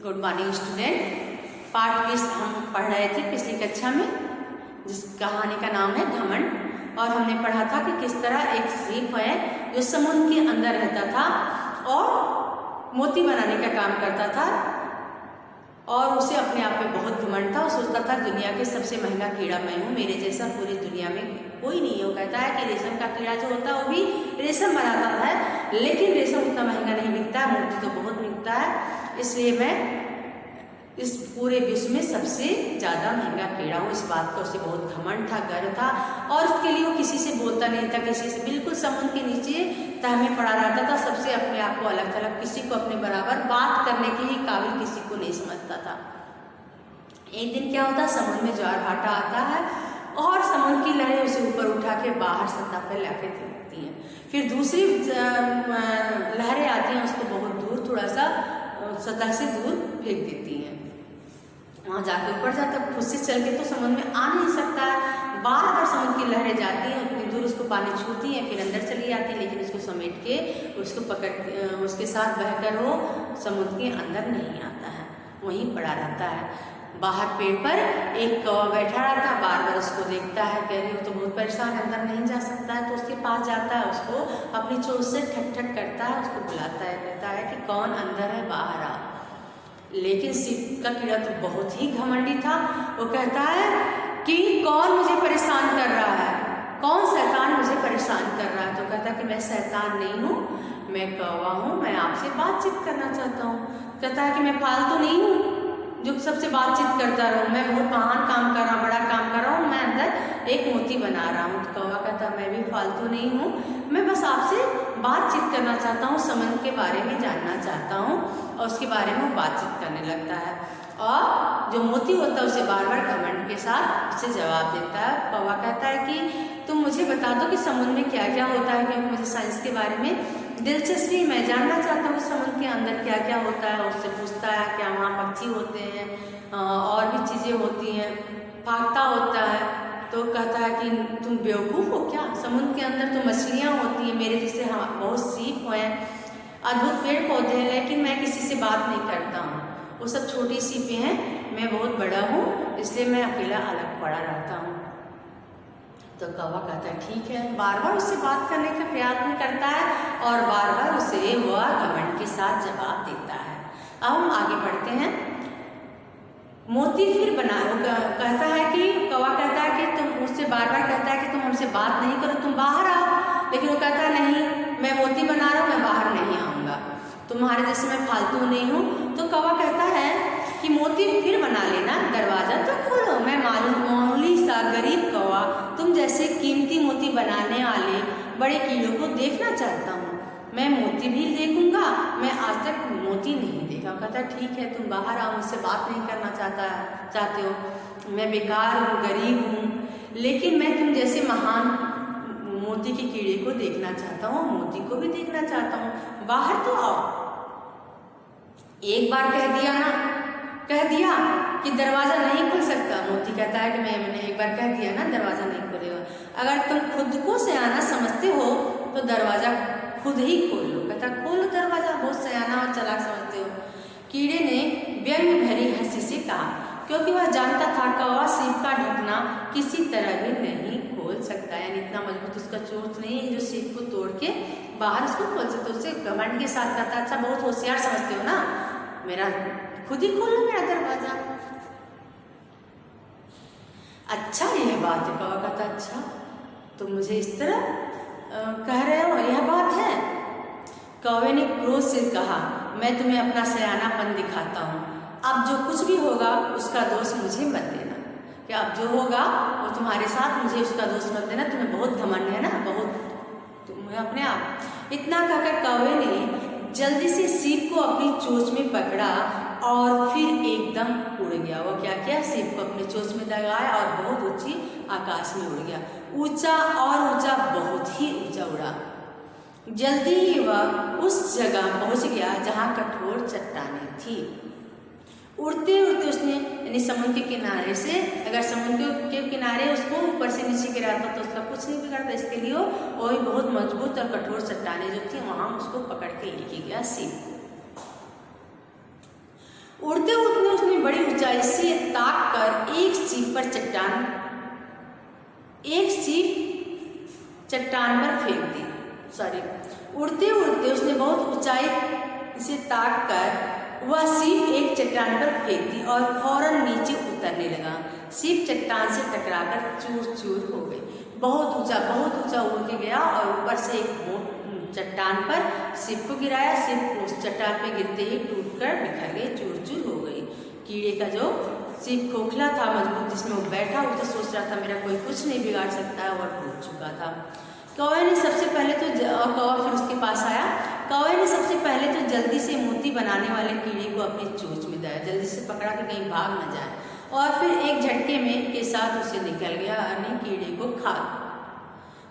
Good morning student. Part 20 हम पढ़ रहे थे पिछली कक्षा में, जिस कहानी का नाम है घमंड। और हमने पढ़ा था कि किस तरह एक सीप है जो समुद्र के अंदर रहता था और मोती बनाने का काम करता था, और उसे अपने आप में बहुत घमंड था। और सोचता था दुनिया के सबसे महंगा कीड़ा मैं हूँ, मेरे जैसा पूरी दुनिया में कोई नहीं है। वो कहता है कि रेशम का कीड़ा जो होता है वो भी रेशम बनाता है, लेकिन रेशम उतना महंगा नहीं बिकता है, मोती तो बहुत बिकता है, इसलिए मैं इस पूरे विश्व में सबसे ज़्यादा महंगा कीड़ा हूँ। इस बात का उसे बहुत घमंड था, गर्व था, और उसके लिए वो किसी से बोलता नहीं था, किसी से, बिल्कुल समुद्र के नीचे तह में पड़ा रहता था। सबसे अपने आप को अलग थलग, किसी को अपने बराबर बात करने के ही काबिल किसी को नहीं समझता था। एक दिन क्या होता, समुद्र में ज्वार भाटा आता है और समुद्र की लहरें उसे ऊपर उठा के बाहर सतह पर लाके फेंकती हैं। फिर दूसरी लहरें आती हैं, उसको बहुत दूर, थोड़ा सा सतह से दूर फेंक देती हैं। वहाँ जाके ऊपर जाता, खुद से चल के तो समुद्र में आ नहीं सकता है। बार बार समुद्र की लहरें जाती हैं, उतनी दूर उसको पानी छूती हैं, फिर अंदर चली जाती है, लेकिन उसको समेट के, उसको पकड़, उसके साथ बहकर वो समुद्र के अंदर नहीं आता है, वहीं पड़ा रहता है। बाहर पेड़ पर एक कौवा बैठा रहता है, बार बार उसको देखता है, कह रही हो तो बहुत परेशान, अंदर नहीं जा सकता है, तो उसके पास जाता है, उसको अपनी चोंच से ठक ठक करता है, उसको बुलाता है, कहता है कि कौन अंदर है, बाहर आ। लेकिन सीप का कीड़ा तो बहुत ही घमंडी था। वो कहता है कि कौन मुझे परेशान कर रहा है, कौन शैतान मुझे परेशान कर रहा है। तो कहता है कि मैं शैतान नहीं हूँ, मैं कौवा हूँ, मैं आपसे बातचीत करना चाहता हूँ। कहता है कि मैं फालतू नहीं हूँ जो सबसे बातचीत करता रहूँ, मैं बहुत महान काम कर रहा हूँ, बड़ा काम कर रहा हूँ, मैं अंदर एक मोती बना रहा हूँ। तो कौवा कहता है मैं भी फालतू नहीं हूँ, मैं बस आपसे बातचीत करना चाहता हूँ, समुद्र के बारे में जानना चाहता हूँ। और उसके बारे में वो बातचीत करने लगता है, और जो मोती होता है उसे बार बार घमंड के साथ उसे जवाब देता है। कौवा कहता है कि तुम मुझे बता दो कि समुद्र में क्या क्या होता है, क्योंकि मुझे साइंस के बारे में दिलचस्पी, मैं जानना चाहता हूँ समुद्र के अंदर क्या क्या होता है। उससे पूछता है क्या वहाँ पक्षी होते हैं, और भी चीज़ें होती हैं, फाख्ता होता है। तो कहता है कि तुम बेवकूफ़ हो क्या, समुद्र के अंदर तो मछलियाँ होती हैं, मेरे जैसे हाँ बहुत सीप हैं, अद्भुत पेड़ पौधे हैं, लेकिन मैं किसी से बात नहीं करता हूँ, वो सब छोटी सीपें हैं, मैं बहुत बड़ा हूँ, इसलिए मैं अकेला अलग पड़ा रहता हूँ। तो कौवा कहता है ठीक है, बार बार उससे बात करने का प्रयत्न करता है, और बार बार उसे वह घमंड के साथ जवाब देता है। अब हम आगे बढ़ते हैं। मोती फिर बना, कहता है कि कौवा कहता है कि तुम उससे बार बार कहता है कि तुम हमसे बात नहीं करो, तुम बाहर आओ, लेकिन वो कहता है नहीं, मैं मोती बना रहा हूँ, मैं बाहर नहीं आऊँगा, तुम्हारे जैसे मैं फालतू नहीं हूँ। तो कौवा कहता है कि मोती फिर बना लेना, दरवाज़ा तो खोलो, मैं मामूली सा गरीब कौवा तुम जैसे कीमती मोती बनाने वाले बड़े कीड़ों को देखना चाहता हूँ, मैं मोती भी देखूंगा, मैं आज तक मोती नहीं देखा। कहता है ठीक है, तुम बाहर आओ, मुझसे बात नहीं करना चाहते हो, मैं बेकार हूँ, गरीब हूँ, लेकिन मैं तुम जैसे महान मोती के कीड़े को देखना चाहता हूँ, मोती को भी देखना चाहता हूँ, बाहर तो आओ। एक बार कह दिया कि दरवाज़ा नहीं खुल सकता। मोती कहता है कि मैंने एक बार कह दिया ना, दरवाज़ा नहीं खुलेगा, अगर तुम खुद को सयाना समझते हो तो दरवाज़ा खुद ही खोल लो। कहता खोलो दरवाज़ा, बहुत सयाना और चालाक समझते हो। कीड़े ने व्यंग भरी हंसी से कहा, क्योंकि वह जानता था कौवा सीप का ढकना किसी तरह भी नहीं खोल सकता, यानी इतना मजबूत उसका चोंच नहीं है जो सीप को तोड़ के बाहर उसको खोल सकता। उससे घमंड के साथ कहता अच्छा बहुत होशियार समझते हो ना, मेरा खुद ही खोल लो मेरा दरवाज़ा। अच्छा यह बात है, कौवा कहता अच्छा तुम मुझे इस तरह कह रहे हो, यह बात है। कौवे ने क्रोध से कहा मैं तुम्हें अपना सयानापन दिखाता हूँ, अब जो कुछ भी होगा उसका दोष मुझे मत देना, कि अब जो होगा वो तुम्हारे साथ, मुझे उसका दोष मत देना, तुम्हें बहुत घमंड है ना, बहुत तुम्हें अपने आप। इतना कहकर कौवे ने जल्दी से सीप को अपनी चोंच में पकड़ा और फिर एकदम उड़ गया। वो क्या किया, सीप को अपनी चोंच में दबाया और बहुत ऊंची आकाश में उड़ गया, ऊंचा और ऊंचा, बहुत ही ऊंचा उड़ा। जल्दी ही वह उस जगह पहुंच गया जहां कठोर चट्टानें थी। उड़ते उड़ते उसने, यानी समुद्र के किनारे से, अगर समुद्र के किनारे उसको ऊपर से नीचे गिराता तो उसका कुछ नहीं बिगड़ता, इसके लिए वही बहुत मजबूत और कठोर चट्टानें जो थी वहां उसको पकड़ के लेके गया सीप। उड़ते उड़ते उसने बड़ी ऊंचाई से ताक कर एक सीप पर चट्टान पर फेंक दी। उड़ते उड़ते उसने बहुत ऊंचाई से ताक कर वह सीप एक चट्टान पर फेंक दी और फौरन नीचे उतरने लगा। सीप चट्टान से टकराकर चूर चूर हो गई। बहुत ऊंचा उड़ के गया और ऊपर से एक चट्टान पर सीप को गिराया। सीप उस चट्टान पे गिरते ही टूटकर बिखर गई, चूर चूर हो गई। कीड़े का जो सीप खोखला था, मजबूत, जिसमें वो बैठा वो तो सोच रहा था मेरा कोई कुछ नहीं बिगाड़ सकता है, और टूट चुका था। कौवे ने सबसे पहले तो कौवा फिर उसके पास आया। कौवे ने सबसे पहले तो जल्दी से मोती बनाने वाले कीड़े को अपनी चोंच में दाया, जल्दी से पकड़ा कि कहीं भाग न जाए, और फिर एक झटके में के साथ उसे निकल गया, यानी कीड़े को खा।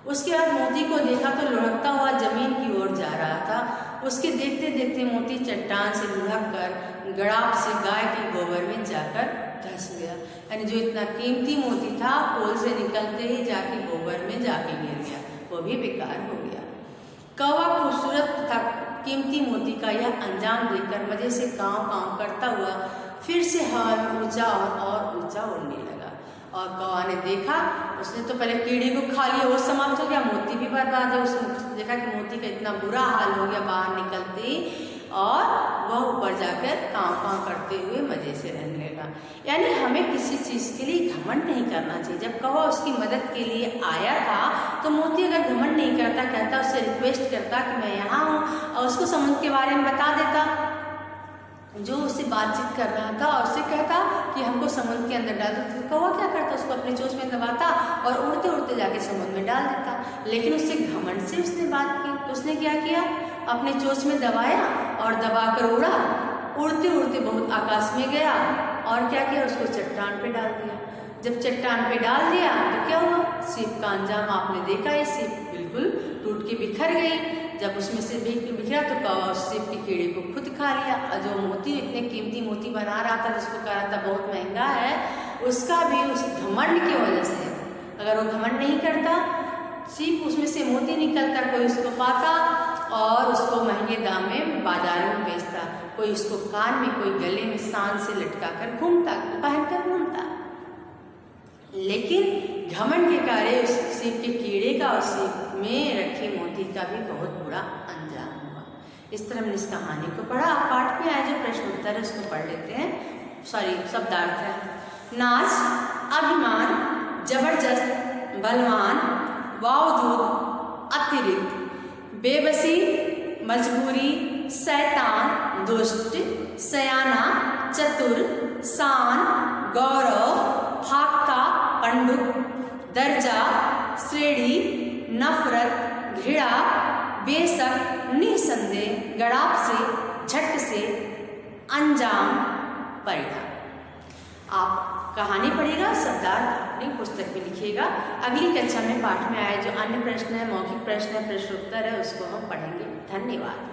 उसके बाद मोती को देखा तो लुढ़कता हुआ जमीन की ओर जा रहा था। उसके देखते देखते मोती चट्टान से लुढ़क कर गड़ाप से गाय के गोबर में जाकर धंस गया, यानी जो इतना कीमती मोती था पोल से निकलते ही जाके गोबर में जाके गिर गया, वो भी बेकार हो गया। कौवा खूबसूरत तथा कीमती मोती का यह अंजाम देखकर मजे से कांव कांव करता हुआ फिर से हवा में ऊंचा और ऊंचा उड़ने लगा। और कौवा ने देखा, उसने तो पहले कीड़े को खा लिया, वो समाप्त हो गया, मोती भी बर्बाद है। उसने देखा कि मोती का इतना बुरा हाल हो गया बाहर निकलते, और वह ऊपर जाकर कांव कांव करते हुए मजे से रहने लगा। यानी हमें किसी चीज़ के लिए घमंड नहीं करना चाहिए। जब कौवा उसकी मदद के लिए आया था तो मोती अगर घमंड नहीं करता, कहता, उससे रिक्वेस्ट करता कि मैं यहाँ हूँ, और उसको समुद्र के बारे में बता देता जो उससे बातचीत कर रहा था, और उससे कहता कि हमको समुद्र के अंदर डाल दो, तो कौवा क्या करता, उसको अपनी चोंच में दबाता और उड़ते उड़ते जाके समुद्र में डाल देता। लेकिन उससे घमंड से उसने बात की, तो उसने क्या किया, अपने चोंच में दबाया और दबाकर उड़ा, उड़ते उड़ते बहुत आकाश में गया, और क्या किया, उसको चट्टान पे डाल दिया। जब चट्टान पे डाल दिया तो क्या हुआ, सीप का अंजाम आपने देखा, ये सीप बिल्कुल टूट के बिखर गई। जब उसमें से बिखरा तो कौवा उस सीप के कीड़े को खुद खा लिया, और जो मोती, इतने कीमती मोती बना रहा था, जिसको कह रहा था बहुत महंगा है, उसका भी उस घमंड की वजह से, अगर वो घमंड नहीं करता, सीप उसमें से मोती निकलता, कोई उसको पाता और उसको महंगे दाम में बाजार में बेचता, कोई उसको कान में, कोई गले में सांड से लटका कर घूमता, पहनकर घूमता। लेकिन घमंड के कार्य उस सीप के कीड़े का और सीप में रखे मोती का भी बहुत बुरा अंजाम हुआ। इस तरह हमने इस कहानी को पढ़ा। अब पाठ में आए जो प्रश्न उत्तर है उसको पढ़ लेते हैं। शब्दार्थ है, नाच, अभिमान, जबरदस्त, बलवान, बावजूद, अतिरिक्त, बेबसी, मजबूरी, शैतान, दुष्ट, सयाना, चतुर, शान, गौरव, फाक्ता, पंडुक, दर्जा, श्रेणी, नफरत, घृणा, बेशक, निसंदेह, गड़ाप से, झट से, अंजाम, परिणाम। आप कहानी पढ़िएगा, शब्दार्थ अपनी पुस्तक में लिखिएगा। अगली कक्षा में पाठ में आए जो अन्य प्रश्न है, मौखिक प्रश्न है, प्रश्न उत्तर है, उसको हम पढ़ेंगे। धन्यवाद।